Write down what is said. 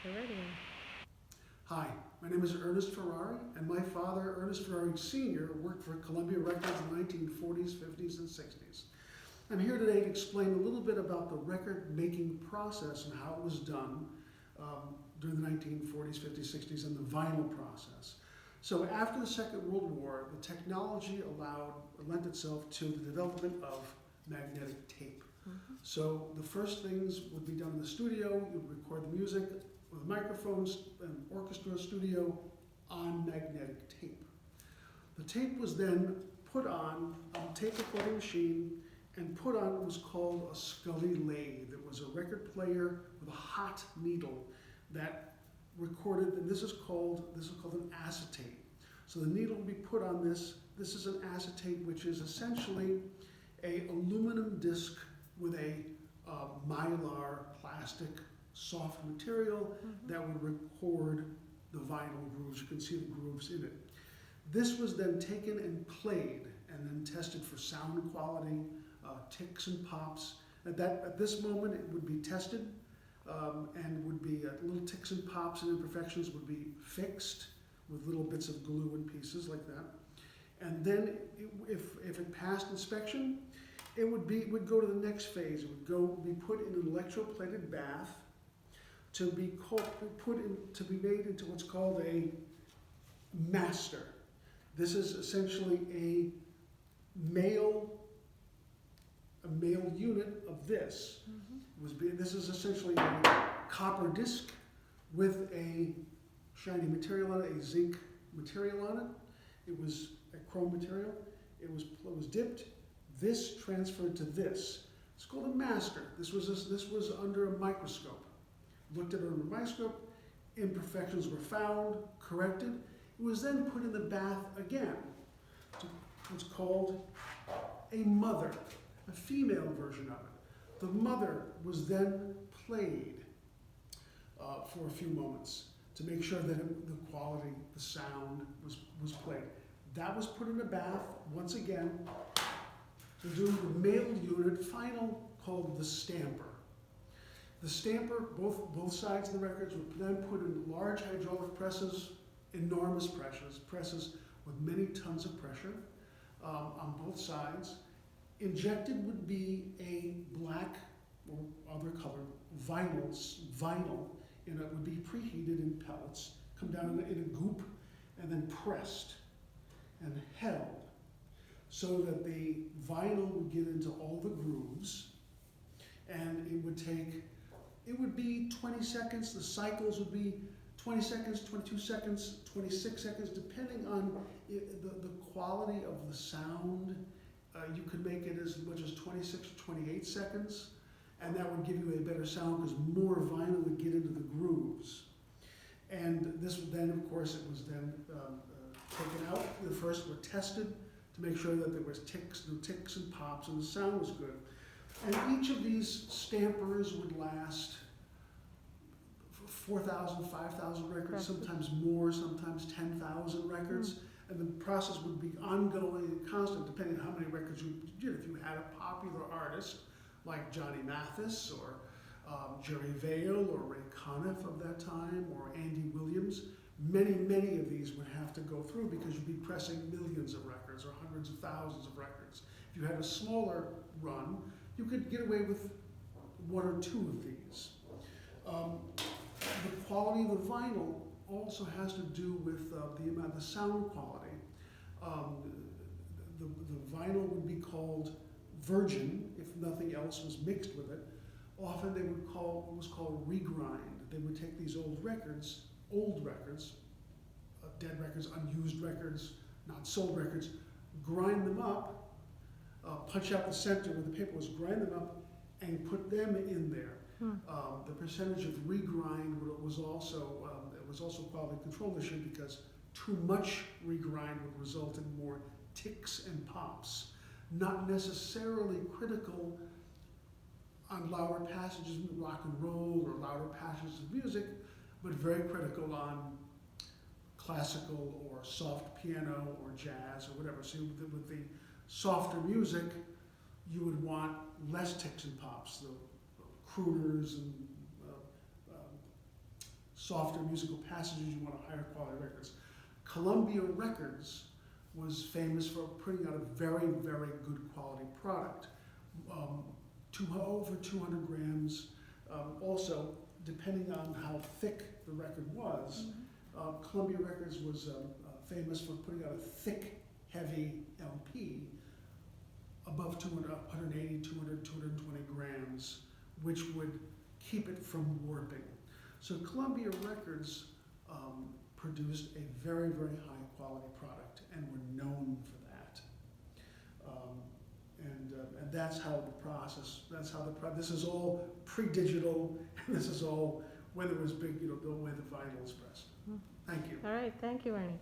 You're ready. Hi, my name is Ernest Ferrari, and my father, Ernest Ferrari Sr., worked for Columbia Records in the 1940s, 50s, and 60s. I'm here today to explain a little bit about the record-making process and how it was done during the 1940s, 50s, 60s, and the vinyl process. So after the Second World War, the technology lent itself to the development of magnetic tape. So the first things would be done in the studio. You would record the music with microphones and orchestra studio on magnetic tape. The tape was then put on a tape recording machine and put on what was called a Scully lathe. It was a record player with a hot needle that recorded, and this is called an acetate. So the needle would be put on this. This is an acetate, which is essentially a aluminum disc with a mylar plastic soft material that would record the vinyl grooves. You can see the grooves in it. This was then taken and played and then tested for sound quality, ticks and pops. At this moment, it would be tested and would be little ticks and pops and imperfections would be fixed with little bits of glue and pieces like that. And then if it passed inspection, it would go to the next phase. It would be put in an electroplated bath to be made into what's called a master. This is essentially a male unit of this. This is essentially a copper disc with a shiny material on it, a zinc material on it. It was a chrome material. It was dipped. This transferred to this. It's called a master. This was under a microscope. Looked at it under a microscope. Imperfections were found, corrected. It was then put in the bath again to what's called a mother, a female version of it. The mother was then played for a few moments to make sure that the quality, the sound was played. That was put in the bath once again to do the male unit final called the stamper. The stamper, both sides of the records were then put in large hydraulic presses, enormous presses with many tons of pressure on both sides. Injected would be a black or other color vinyl, and it would be preheated in pellets, come down in a goop, and then pressed and held so that the vinyl would get into all the grooves, and it would be 20 seconds. The cycles would be 20 seconds, 22 seconds, 26 seconds, depending on the quality of the sound. You could make it as much as 26 or 28 seconds, and that would give you a better sound because more vinyl would get into the grooves. And this would then, of course, it was then taken out. The first were tested to make sure that there was no ticks and pops, and the sound was good. And each of these stampers would last 4,000, 5,000 records, sometimes more, sometimes 10,000 records. And the process would be ongoing and constant, depending on how many records you did. If you had a popular artist like Johnny Mathis or Jerry Vale or Ray Conniff of that time or Andy Williams, many of these would have to go through because you'd be pressing millions of records or hundreds of thousands of records. If you had a smaller run, you could get away with one or two of these. The quality of the vinyl also has to do with the sound quality. The vinyl would be called virgin if nothing else was mixed with it. Often they would call what was called regrind. They would take these old records, dead records, unused records, not sold records, grind them up, punch out the center where the paper was, grind them up, and put them in there. The percentage of regrind was also a quality control issue because too much regrind would result in more ticks and pops. Not necessarily critical on louder passages in rock and roll or louder passages of music, but very critical on classical or soft piano or jazz or whatever. So with the softer music, you would want less ticks and pops, the crooners and softer musical passages, you want higher quality records. Columbia Records was famous for putting out a very, very good quality product. Over 200 grams. Also, depending on how thick the record was, Columbia Records was famous for putting out a thick, heavy LP above 200, 180, 200, 220 grams, which would keep it from warping. So Columbia Records produced a very, very high quality product and were known for that. And that's how the process, this is all pre-digital, and this is all when it was big, the way the vinyl was pressed. Thank you. All right, thank you, Ernie.